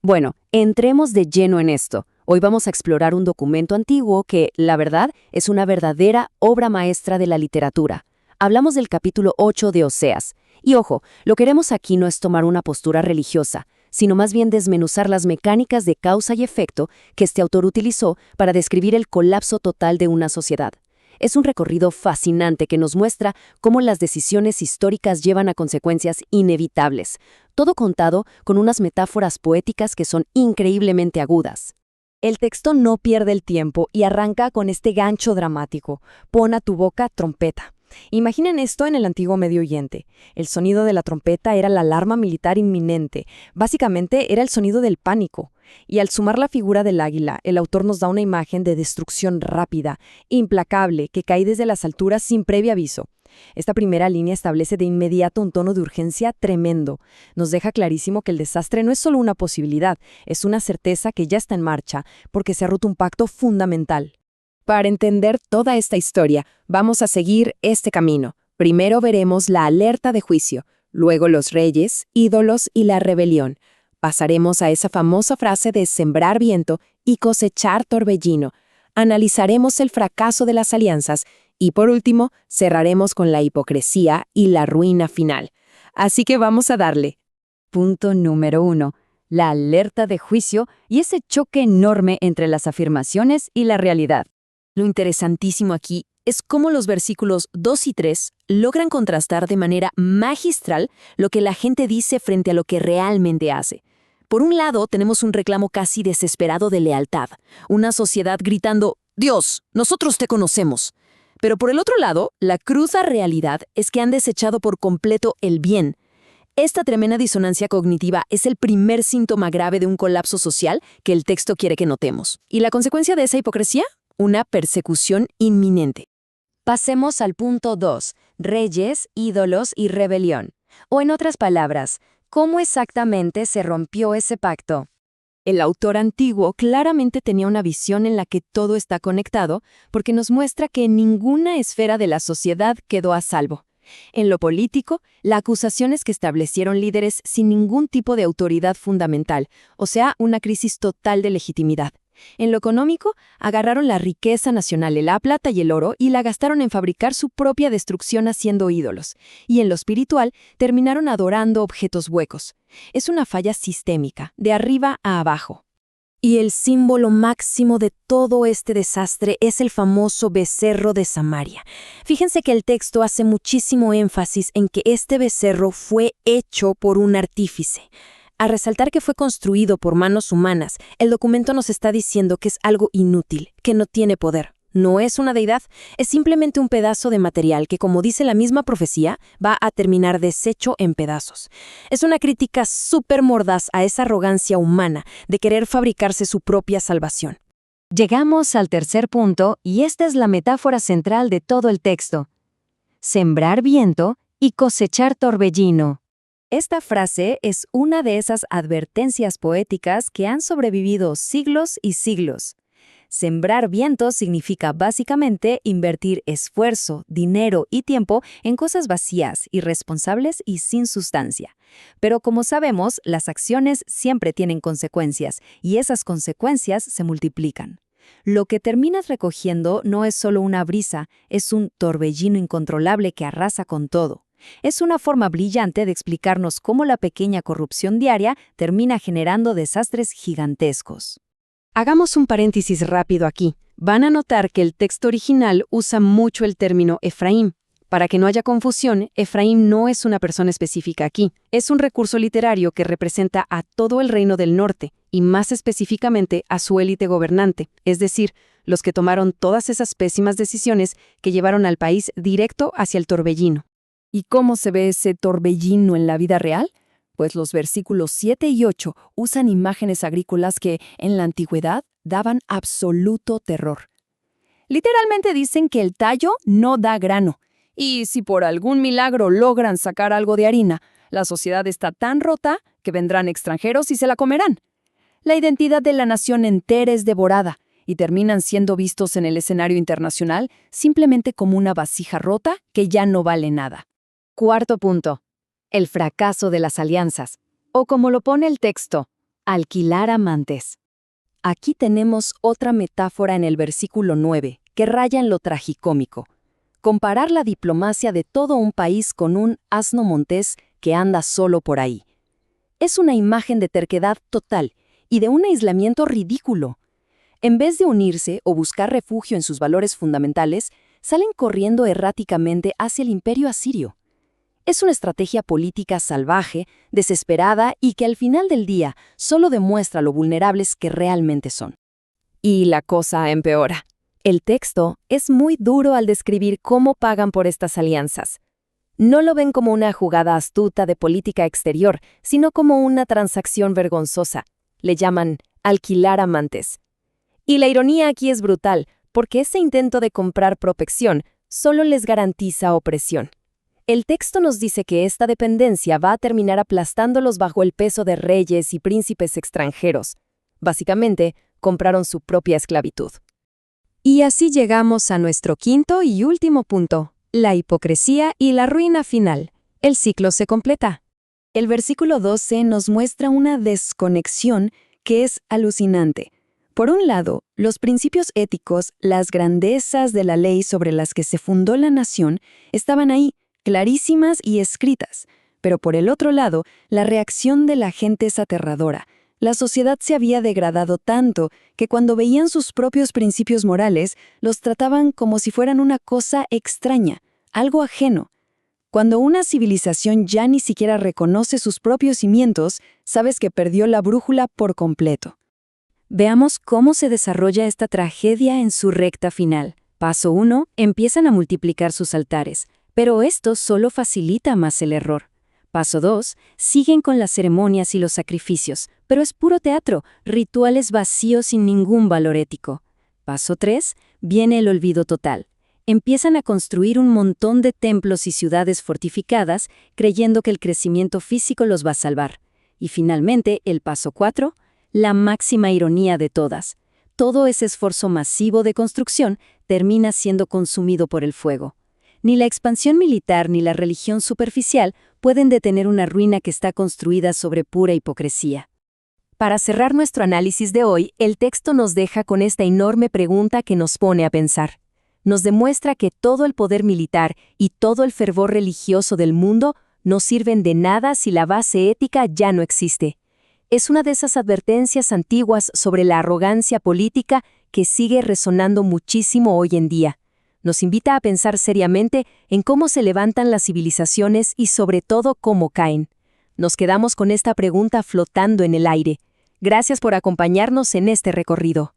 Bueno, entremos de lleno en esto. Hoy vamos a explorar un documento antiguo que, la verdad, es una verdadera obra maestra de la literatura. Hablamos del capítulo 8 de Oseas. Y ojo, lo que queremos aquí no es tomar una postura religiosa, sino más bien desmenuzar las mecánicas de causa y efecto que este autor utilizó para describir el colapso total de una sociedad. Es un recorrido fascinante que nos muestra cómo las decisiones históricas llevan a consecuencias inevitables, todo contado con unas metáforas poéticas que son increíblemente agudas. El texto no pierde el tiempo y arranca con este gancho dramático: pon a tu boca trompeta. Imaginen esto en el antiguo Medio Oriente. El sonido de la trompeta era la alarma militar inminente. Básicamente era el sonido del pánico. Y al sumar la figura del águila, el autor nos da una imagen de destrucción rápida, implacable, que cae desde las alturas sin previo aviso. Esta primera línea establece de inmediato un tono de urgencia tremendo. Nos deja clarísimo que el desastre no es solo una posibilidad, es una certeza que ya está en marcha, porque se ha roto un pacto fundamental. Para entender toda esta historia, vamos a seguir este camino. Primero veremos la alerta de juicio, luego los reyes, ídolos y la rebelión. Pasaremos a esa famosa frase de sembrar viento y cosechar torbellino. Analizaremos el fracaso de las alianzas y, por último, cerraremos con la hipocresía y la ruina final. Así que vamos a darle. Punto número 1. La alerta de juicio y ese choque enorme entre las afirmaciones y la realidad. Lo interesantísimo aquí es cómo los versículos 2 y 3 logran contrastar de manera magistral lo que la gente dice frente a lo que realmente hace. Por un lado, tenemos un reclamo casi desesperado de lealtad, una sociedad gritando: «Dios, nosotros te conocemos». Pero por el otro lado, la cruda realidad es que han desechado por completo el bien. Esta tremenda disonancia cognitiva es el primer síntoma grave de un colapso social que el texto quiere que notemos. ¿Y la consecuencia de esa hipocresía? Una persecución inminente. Pasemos al punto 2, reyes, ídolos y rebelión. O en otras palabras, ¿cómo exactamente se rompió ese pacto? El autor antiguo claramente tenía una visión en la que todo está conectado, porque nos muestra que ninguna esfera de la sociedad quedó a salvo. En lo político, la acusación es que establecieron líderes sin ningún tipo de autoridad fundamental, o sea, una crisis total de legitimidad. En lo económico, agarraron la riqueza nacional, la plata y el oro, y la gastaron en fabricar su propia destrucción haciendo ídolos. Y en lo espiritual, terminaron adorando objetos huecos. Es una falla sistémica, de arriba a abajo. Y el símbolo máximo de todo este desastre es el famoso becerro de Samaria. Fíjense que el texto hace muchísimo énfasis en que este becerro fue hecho por un artífice. Al resaltar que fue construido por manos humanas, el documento nos está diciendo que es algo inútil, que no tiene poder. No es una deidad, es simplemente un pedazo de material que, como dice la misma profecía, va a terminar deshecho en pedazos. Es una crítica súper mordaz a esa arrogancia humana de querer fabricarse su propia salvación. Llegamos al tercer punto y esta es la metáfora central de todo el texto: sembrar viento y cosechar torbellino. Esta frase es una de esas advertencias poéticas que han sobrevivido siglos y siglos. Sembrar viento significa básicamente invertir esfuerzo, dinero y tiempo en cosas vacías, irresponsables y sin sustancia. Pero como sabemos, las acciones siempre tienen consecuencias y esas consecuencias se multiplican. Lo que terminas recogiendo no es solo una brisa, es un torbellino incontrolable que arrasa con todo. Es una forma brillante de explicarnos cómo la pequeña corrupción diaria termina generando desastres gigantescos. Hagamos un paréntesis rápido aquí. Van a notar que el texto original usa mucho el término Efraín. Para que no haya confusión, Efraín no es una persona específica aquí. Es un recurso literario que representa a todo el reino del norte, y más específicamente a su élite gobernante, es decir, los que tomaron todas esas pésimas decisiones que llevaron al país directo hacia el torbellino. ¿Y cómo se ve ese torbellino en la vida real? Pues los versículos 7 y 8 usan imágenes agrícolas que, en la antigüedad, daban absoluto terror. Literalmente dicen que el tallo no da grano, y si por algún milagro logran sacar algo de harina, la sociedad está tan rota que vendrán extranjeros y se la comerán. La identidad de la nación entera es devorada, y terminan siendo vistos en el escenario internacional simplemente como una vasija rota que ya no vale nada. Cuarto punto: el fracaso de las alianzas, o como lo pone el texto, Alquilar amantes. Aquí tenemos otra metáfora en el versículo 9, que raya en lo tragicómico. Comparar la diplomacia de todo un país con un asno montés que anda solo por ahí. Es una imagen de terquedad total y de un aislamiento ridículo. En vez de unirse o buscar refugio en sus valores fundamentales, salen corriendo erráticamente hacia el imperio asirio. Es una estrategia política salvaje, desesperada y que al final del día solo demuestra lo vulnerables que realmente son. Y la cosa empeora. El texto es muy duro al describir cómo pagan por estas alianzas. No lo ven como una jugada astuta de política exterior, sino como una transacción vergonzosa. Le llaman alquilar amantes. Y la ironía aquí es brutal, porque ese intento de comprar protección solo les garantiza opresión. El texto nos dice que esta dependencia va a terminar aplastándolos bajo el peso de reyes y príncipes extranjeros. Básicamente, compraron su propia esclavitud. Y así llegamos a nuestro quinto y último punto, la hipocresía y la ruina final. El ciclo se completa. El versículo 12 nos muestra una desconexión que es alucinante. Por un lado, los principios éticos, las grandezas de la ley sobre las que se fundó la nación, estaban ahí, clarísimas y escritas. Pero por el otro lado, la reacción de la gente es aterradora. La sociedad se había degradado tanto que cuando veían sus propios principios morales, los trataban como si fueran una cosa extraña, algo ajeno. Cuando una civilización ya ni siquiera reconoce sus propios cimientos, sabes que perdió la brújula por completo. Veamos cómo se desarrolla esta tragedia en su recta final. Paso 1. Empiezan a multiplicar sus altares, pero esto solo facilita más el error. Paso 2. Siguen con las ceremonias y los sacrificios, pero es puro teatro, rituales vacíos sin ningún valor ético. Paso 3. Viene el olvido total. Empiezan a construir un montón de templos y ciudades fortificadas, creyendo que el crecimiento físico los va a salvar. Y finalmente, el paso 4. La máxima ironía de todas. Todo ese esfuerzo masivo de construcción termina siendo consumido por el fuego. Ni la expansión militar ni la religión superficial pueden detener una ruina que está construida sobre pura hipocresía. Para cerrar nuestro análisis de hoy, el texto nos deja con esta enorme pregunta que nos pone a pensar. Nos demuestra que todo el poder militar y todo el fervor religioso del mundo no sirven de nada si la base ética ya no existe. Es una de esas advertencias antiguas sobre la arrogancia política que sigue resonando muchísimo hoy en día. Nos invita a pensar seriamente en cómo se levantan las civilizaciones y sobre todo cómo caen. Nos quedamos con esta pregunta flotando en el aire. Gracias por acompañarnos en este recorrido.